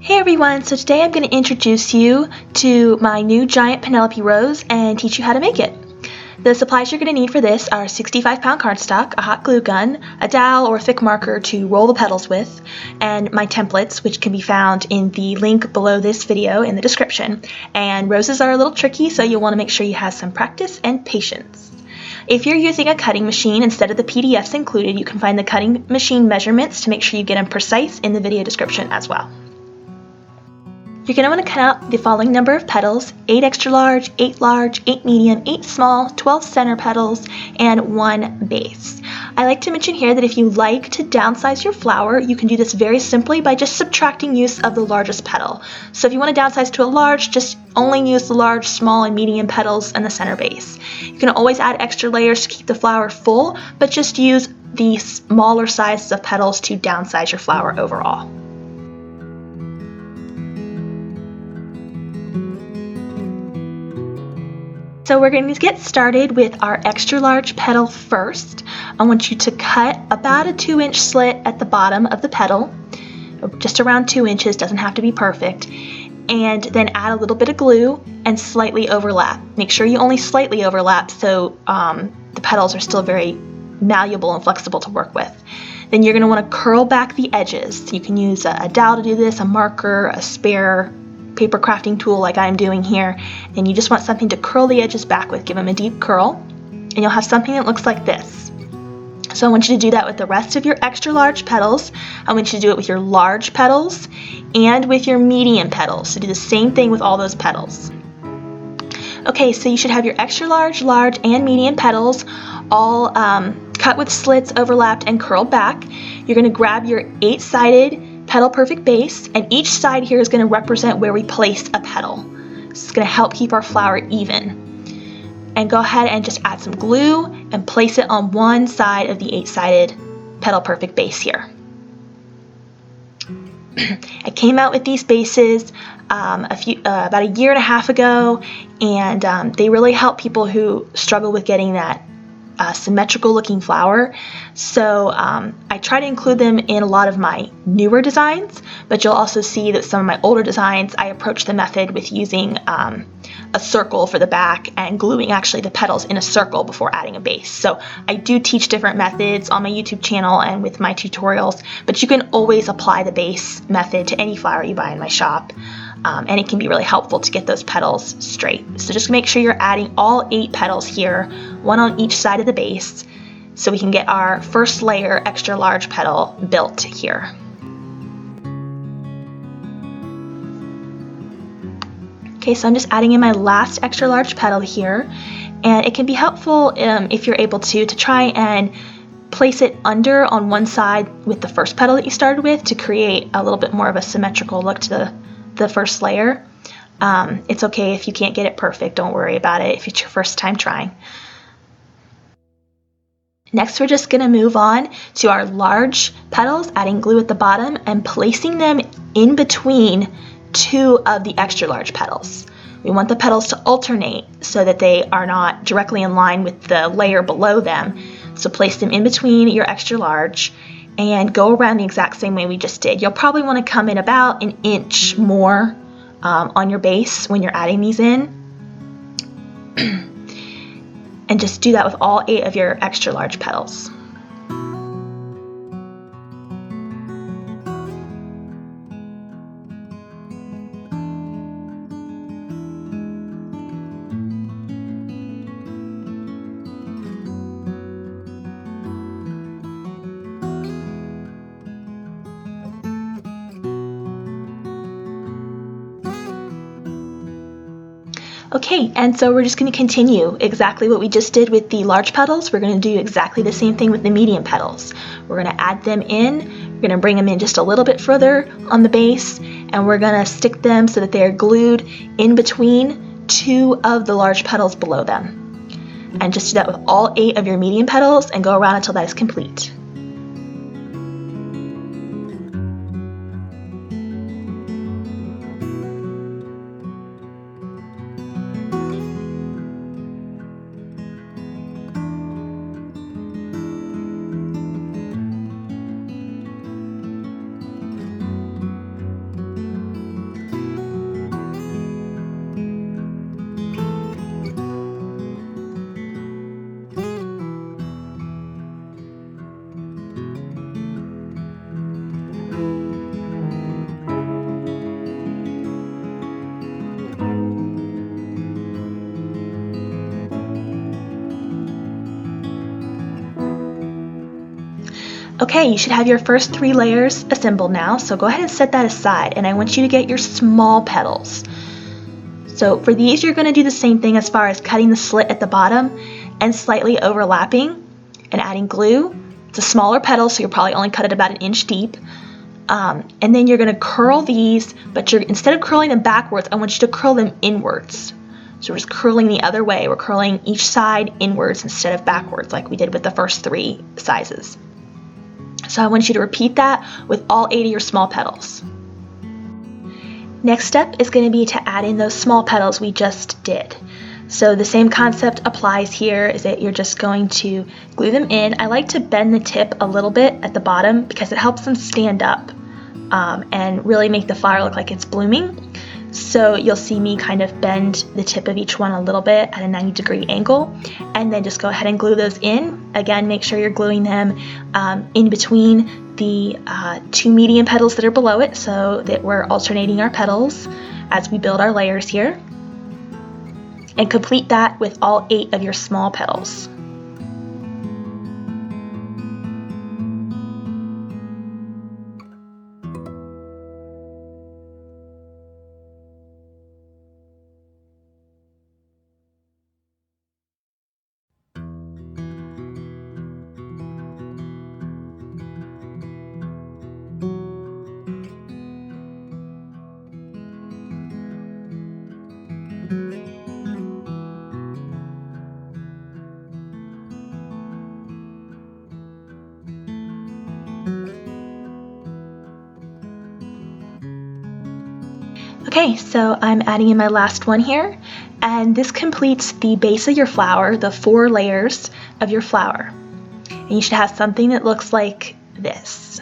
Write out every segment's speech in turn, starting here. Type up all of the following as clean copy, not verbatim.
Hey everyone, so today I'm going to introduce you to my new giant Penelope rose and teach you how to make it. The supplies you're going to need for this are 65-pound cardstock, a hot glue gun, a dowel or thick marker to roll the petals with, and my templates, which can be found in the link below this video in the description. And roses are a little tricky, so you'll want to make sure you have some practice and patience. If you're using a cutting machine instead of the PDFs included, you can find the cutting machine measurements to make sure you get them precise in the video description as well. You're going to want to cut out the following number of petals: 8 extra large, 8 large, 8 medium, 8 small, 12 center petals, and 1 base. I like to mention here that if you like to downsize your flower, you can do this very simply by just subtracting use of the largest petal. So if you want to downsize to a large, just only use the large, small, and medium petals and the center base. You can always add extra layers to keep the flower full, but just use the smaller sizes of petals to downsize your flower overall. So we're going to get started with our extra large petal first. I want you to cut about a 2-inch slit at the bottom of the petal, just around 2 inches, doesn't have to be perfect, and then add a little bit of glue and slightly overlap. Make sure you only slightly overlap so the petals are still very malleable and flexible to work with. Then you're going to want to curl back the edges. You can use a dowel to do this, a marker, a spare paper crafting tool like I'm doing here, and you just want something to curl the edges back with. Give them a deep curl and you'll have something that looks like this. So I want you to do that with the rest of your extra large petals. I want you to do it with your large petals and with your medium petals. So do the same thing with all those petals. Okay, so you should have your extra large, large, and medium petals all cut with slits, overlapped, and curled back. You're going to grab your 8-sided petal perfect base, and each side here is going to represent where we place a petal. This is going to help keep our flower even. And go ahead and just add some glue and place it on one side of the 8-sided petal perfect base here. I came out with these bases about a year and a half ago, and they really help people who struggle with getting that symmetrical looking flower. So I try to include them in a lot of my newer designs, but you'll also see that some of my older designs I approach the method with using a circle for the back and gluing actually the petals in a circle before adding a base. So I do teach different methods on my YouTube channel and with my tutorials, but you can always apply the base method to any flower you buy in my shop. And it can be really helpful to get those petals straight. So just make sure you're adding all 8 petals here, one on each side of the base, so we can get our first layer extra large petal built here. Okay, so I'm just adding in my last extra large petal here, and it can be helpful if you're able to try and place it under on one side with the first petal that you started with to create a little bit more of a symmetrical look to the first layer. It's okay if you can't get it perfect, don't worry about it if it's your first time trying. Next, we're just going to move on to our large petals, adding glue at the bottom and placing them in between 2 of the extra large petals. We want the petals to alternate so that they are not directly in line with the layer below them. So place them in between your extra large and go around the exact same way we just did. You'll probably want to come in about an inch more on your base when you're adding these in. And just do that with all 8 of your extra large petals. Okay, and so we're just going to continue exactly what we just did with the large petals. We're going to do exactly the same thing with the medium petals. We're going to add them in, we're going to bring them in just a little bit further on the base, and we're going to stick them so that they're glued in between 2 of the large petals below them. And just do that with all 8 of your medium petals and go around until that is complete. Okay, you should have your first 3 layers assembled now, so go ahead and set that aside, and I want you to get your small petals. So for these, you're going to do the same thing as far as cutting the slit at the bottom and slightly overlapping and adding glue. It's a smaller petal, so you'll probably only cut it about 1 inch deep. And then you're going to curl these, but instead of curling them backwards, I want you to curl them inwards. So we're just curling the other way. We're curling each side inwards instead of backwards like we did with the first 3 sizes. So I want you to repeat that with all 8 of your small petals. Next step is going to be to add in those small petals we just did. So the same concept applies here, is that you're just going to glue them in. I like to bend the tip a little bit at the bottom because it helps them stand up and really make the flower look like it's blooming. So you'll see me kind of bend the tip of each one a little bit at a 90-degree angle, and then just go ahead and glue those in. Again, make sure you're gluing them in between the 2 medium petals that are below it, so that we're alternating our petals as we build our layers here. And complete that with all 8 of your small petals. Okay, so I'm adding in my last one here, and this completes the base of your flower, the 4 layers of your flower. And you should have something that looks like this.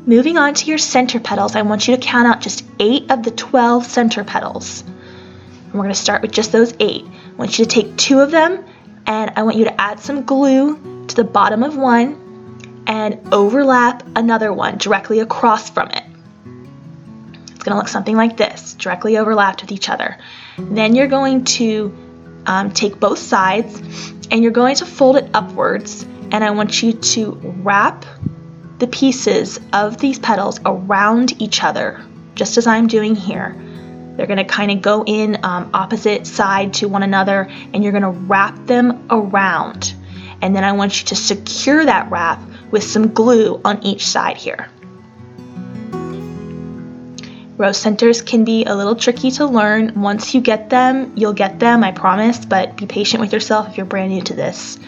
Moving on to your center petals, I want you to count out just 8 of the 12 center petals. And we're going to start with just those 8. I want you to take 2 of them, and I want you to add some glue to the bottom of one and overlap another one directly across from it. It's going to look something like this, directly overlapped with each other. Then you're going to take both sides and you're going to fold it upwards, and I want you to wrap the pieces of these petals around each other, just as I'm doing here. They're going to kind of go in opposite side to one another, and you're going to wrap them around. And then I want you to secure that wrap with some glue on each side here. Rose centers can be a little tricky to learn. Once you get them, you'll get them, I promise, but be patient with yourself if you're brand new to this.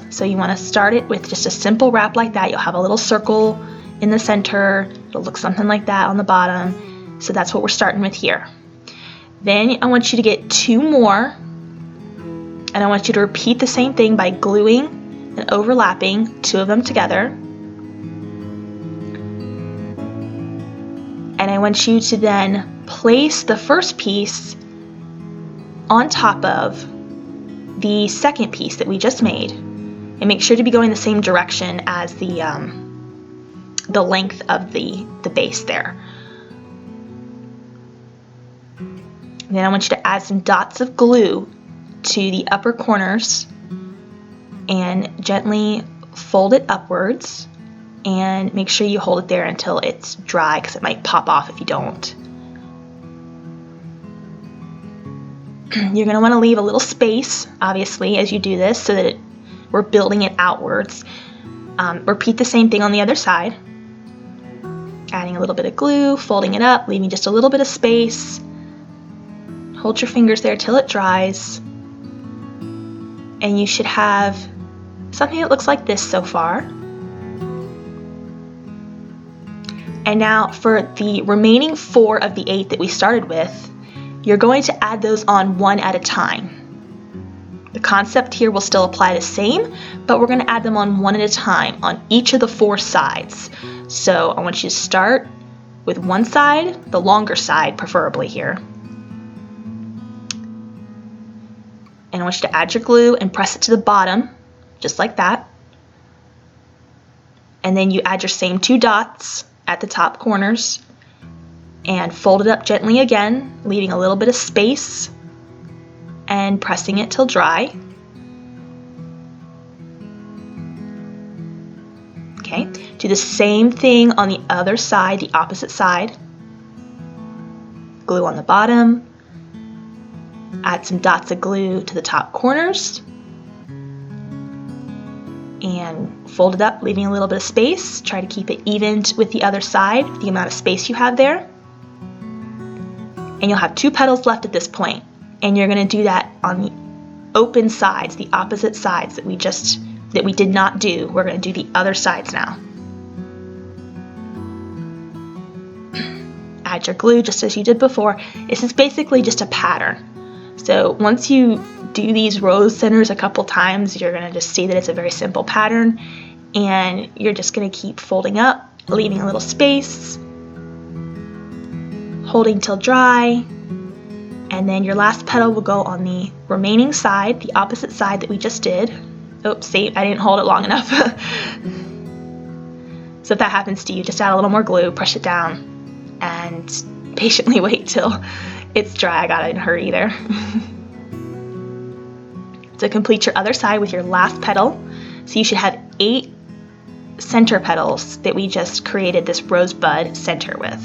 So you want to start it with just a simple wrap like that. You'll have a little circle in the center. It'll look something like that on the bottom. So that's what we're starting with here. Then I want you to get 2 more, and I want you to repeat the same thing by gluing and overlapping 2 of them together. And I want you to then place the first piece on top of the second piece that we just made, and make sure to be going the same direction as the length of the base there. And then I want you to add some dots of glue to the upper corners and gently fold it upwards. And make sure you hold it there until it's dry, because it might pop off if you don't. You're going to want to leave a little space, obviously, as you do this, so that we're building it outwards. Repeat the same thing on the other side. Adding a little bit of glue, folding it up, leaving just a little bit of space. Hold your fingers there till it dries. And you should have something that looks like this so far. And now for the remaining 4 of the 8 that we started with, you're going to add those on one at a time. The concept here will still apply the same, but we're going to add them on one at a time on each of the 4 sides. So I want you to start with one side, the longer side preferably here. And I want you to add your glue and press it to the bottom, just like that. And then you add your same 2 dots at the top corners and fold it up gently again, leaving a little bit of space and pressing it till dry. Do the same thing on the other side, the opposite side. Glue on the bottom. Add some dots of glue to the top corners. And fold it up, leaving a little bit of space. Try to keep it even with the other side, the amount of space you have there. And you'll have 2 petals left at this point. And you're going to do that on the open sides, the opposite sides that we did not do. We're going to do the other sides now. Add your glue just as you did before. This is basically just a pattern. So once you do these rose centers a couple times, you're going to just see that it's a very simple pattern, and you're just going to keep folding up, leaving a little space, holding till dry, and then your last petal will go on the remaining side, the opposite side that we just did. Oops, see, I didn't hold it long enough. So if that happens to you, just add a little more glue, push it down, and patiently wait till it's dry. I got it in a hurry there. So complete your other side with your last petal. So you should have 8 center petals that we just created this rosebud center with.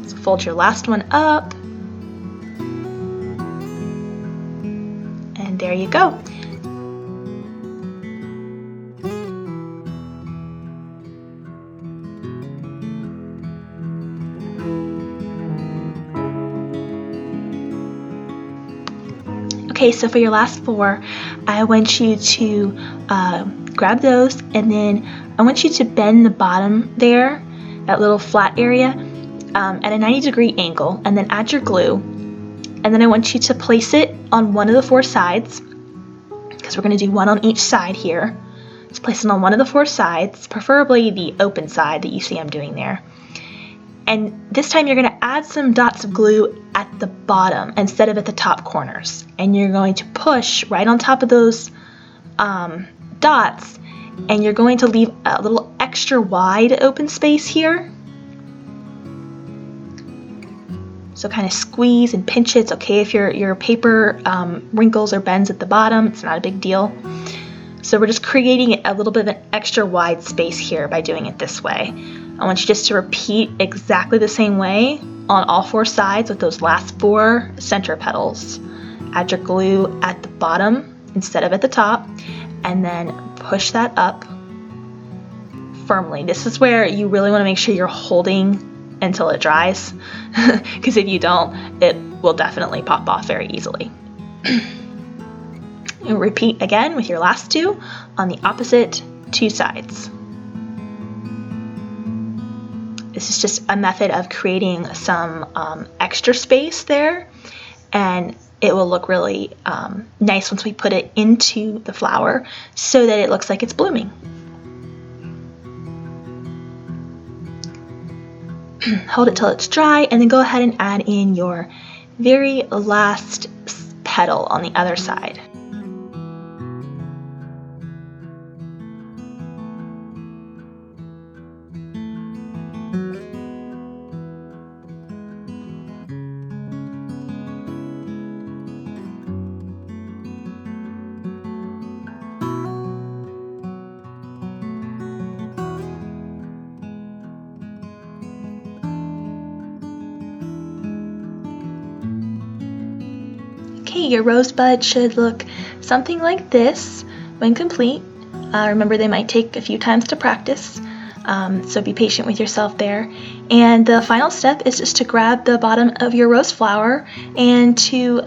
So fold your last one up. And there you go. Okay, so for your last 4, I want you to grab those, and then I want you to bend the bottom there, that little flat area, at a 90-degree angle, and then add your glue. And then I want you to place it on one of the 4 sides, because we're going to do one on each side here. So place it on one of the 4 sides, preferably the open side that you see I'm doing there. And this time you're going to add some dots of glue at the bottom instead of at the top corners. And you're going to push right on top of those dots, and you're going to leave a little extra wide open space here. So kind of squeeze and pinch it. It's okay if your paper wrinkles or bends at the bottom. It's not a big deal. So we're just creating a little bit of an extra wide space here by doing it this way. I want you just to repeat exactly the same way on all 4 sides with those last 4 center petals. Add your glue at the bottom instead of at the top, and then push that up firmly. This is where you really want to make sure you're holding until it dries, because if you don't, it will definitely pop off very easily. And repeat again with your last 2 on the opposite 2 sides. This is just a method of creating some extra space there, and it will look really nice once we put it into the flower so that it looks like it's blooming. Hold it till it's dry, and then go ahead and add in your very last petal on the other side. Okay, your rosebud should look something like this when complete. Remember, they might take a few times to practice, so be patient with yourself there. And the final step is just to grab the bottom of your rose flower and to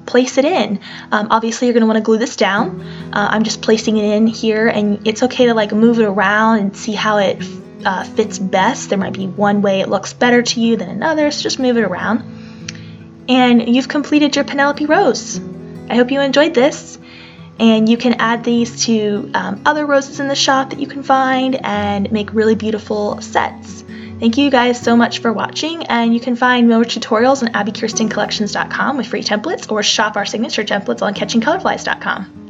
place it in. Obviously, you're going to want to glue this down. I'm just placing it in here, and it's okay to like move it around and see how it fits best. There might be one way it looks better to you than another, so just move it around. And you've completed your Penelope rose. I hope you enjoyed this, and you can add these to other roses in the shop that you can find and make really beautiful sets. Thank you guys so much for watching, and you can find more tutorials on abbykirstingcollections.com with free templates, or shop our signature templates on catchingcolorflies.com.